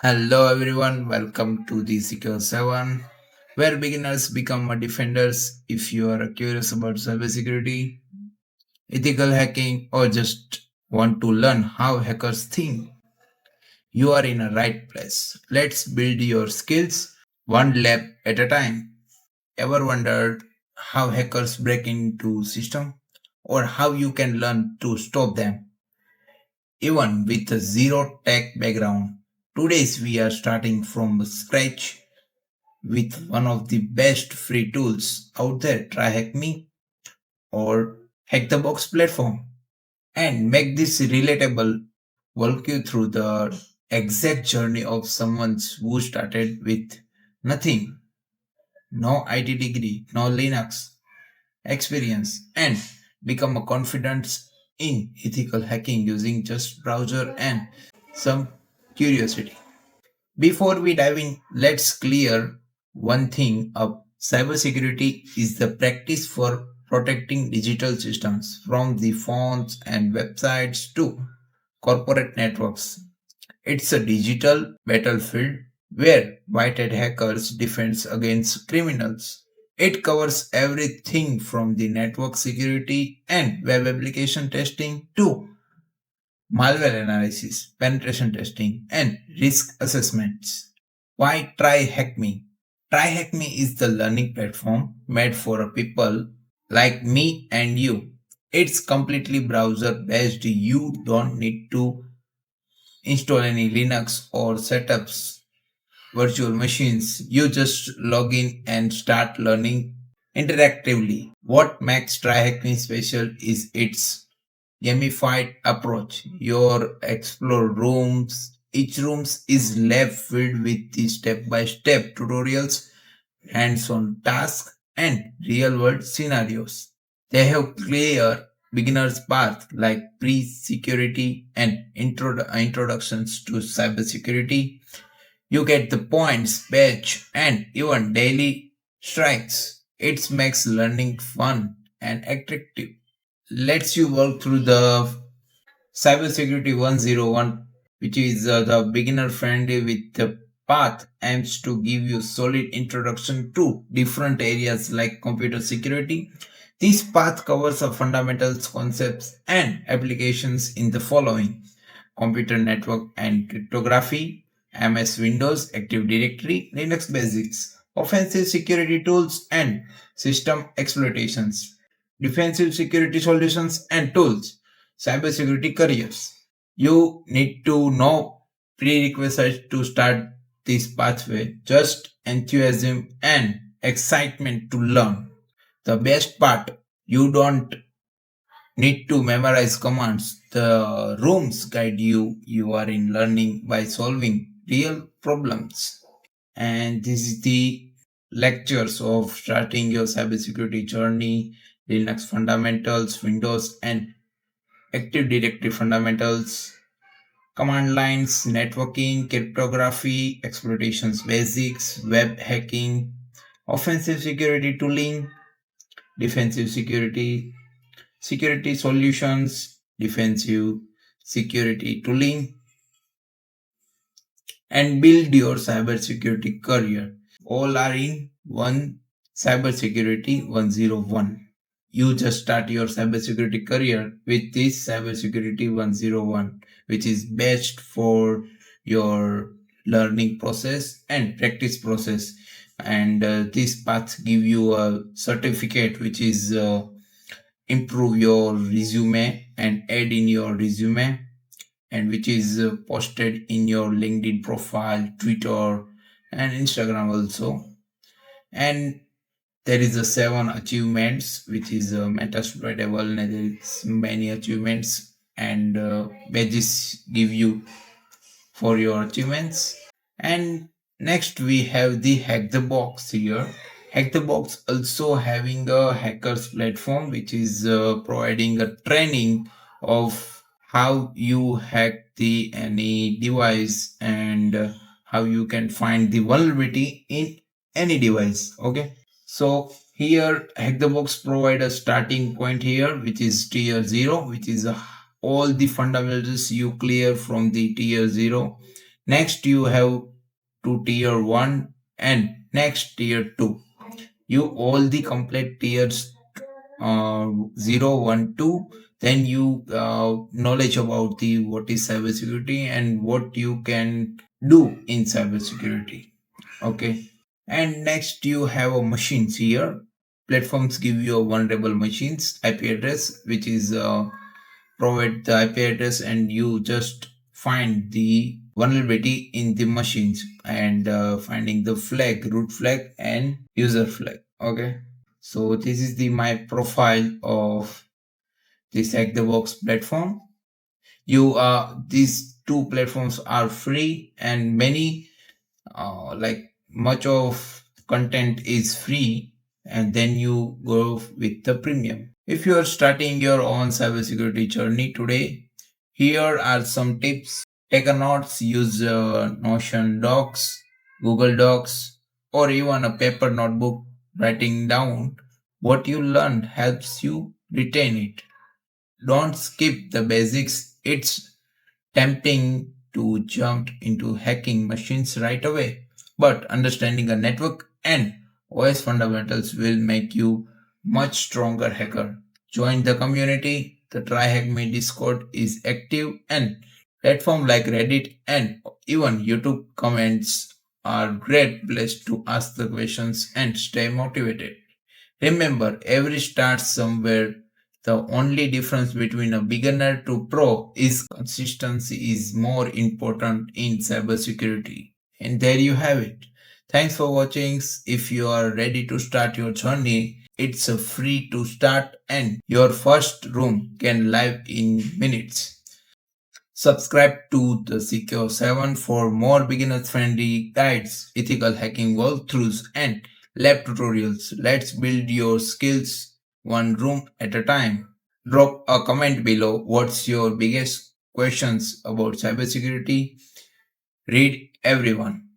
Hello everyone, welcome to the Secure 7, where beginners become defenders. If you are curious about cybersecurity, ethical hacking, or just want to learn how hackers think, you are in a right place. Let's build your skills one lab at a time. Ever wondered how hackers break into system or how you can learn to stop them? Even with a zero tech background, today's we are starting from scratch with one of the best free tools out there. Try HackMe or Hack the Box platform and make this relatable. Walk you through the exact journey of someone who started with nothing, no IT degree, no Linux experience, and become a confident in ethical hacking using just browser and some curiosity. Before we dive in, let's clear one thing up. Cybersecurity is the practice for protecting digital systems from the phones and websites to corporate networks. It's a digital battlefield where white-hat hackers defend against criminals. It covers everything from the network security and web application testing to malware analysis, penetration testing, and risk assessments. Why try HackMe? Try HackMe is the learning platform made for people like me and you. It's completely browser based. You don't need to install any Linux or setups virtual machines. You just log in and start learning interactively. What makes Try HackMe special is its gamified approach. Your explore rooms. Each rooms is lab filled with the step-by-step tutorials, hands-on tasks, and real-world scenarios. They have clear beginner's path like pre-security and introductions to cybersecurity. You get the points, badge, and even daily strikes. It makes learning fun and attractive. Lets you work through the Cybersecurity 101, which is the beginner friendly with the path aims to give you solid introduction to different areas like computer security. This path covers the fundamentals, concepts, and applications in the following: computer network and cryptography, MS Windows, Active Directory, Linux basics, offensive security tools and system exploitations, defensive security solutions and tools, cybersecurity careers. You need to know prerequisites to start this pathway, just enthusiasm and excitement to learn. The best part, you don't need to memorize commands. The rooms guide you. You are in learning by solving real problems. And this is the lectures of starting your cybersecurity journey, Linux fundamentals, Windows and Active Directory fundamentals, command lines, networking, cryptography, exploitations basics, web hacking, offensive security tooling, defensive security, security solutions, defensive security tooling, and build your cybersecurity career. All are in one cybersecurity 101. You just start your cybersecurity career with this cybersecurity 101, which is best for your learning process and practice process. And this path give you a certificate which is improve your resume and add in your resume, and which is posted in your LinkedIn profile, Twitter, and Instagram also. And there is a 7 achievements which is metaspreadable, and there is many achievements and badges give you for your achievements. And next we have the Hack the Box here. Hack the Box also having a hackers platform which is providing a training of how you hack the any device and how you can find the vulnerability in any device. Okay, so here Hack the Box provide a starting point here which is tier 0, which is all the fundamentals you clear from the tier 0. Next, you have to tier 1 and next tier 2. You all the complete tiers 0, 1, 2. Then you knowledge about the what is cybersecurity and what you can do in cybersecurity. Okay. And next you have a machines here. Platforms give you a vulnerable machines IP address, which is provide the IP address, and you just find the vulnerability in the machines and finding the flag, root flag, and user flag. Okay. So this is the my profile of this Hack the Box platform. These two platforms are free, and many like much of content is free, and then you go with the premium. If you are starting your own cybersecurity journey today, here are some tips. Take a notes, use Notion Docs, Google Docs, or even a paper notebook. Writing down what you learned helps you retain it. Don't skip the basics. It's tempting to jump into hacking machines right away, but understanding a network and OS fundamentals will make you much stronger hacker. Join the community. The Try Hack Me Discord is active, and platforms like Reddit and even YouTube comments are great place to ask the questions and stay motivated. Remember, every starts somewhere. The only difference between a beginner to pro is consistency is more important in cybersecurity. And there you have it. Thanks for watching. If you are ready to start your journey, it's a free to start and your first room can live in minutes. Subscribe to the Secure 7 for more beginners friendly guides, ethical hacking walkthroughs, and lab tutorials. Let's build your skills one room at a time. Drop a comment below. What's your biggest questions about cybersecurity? Read everyone.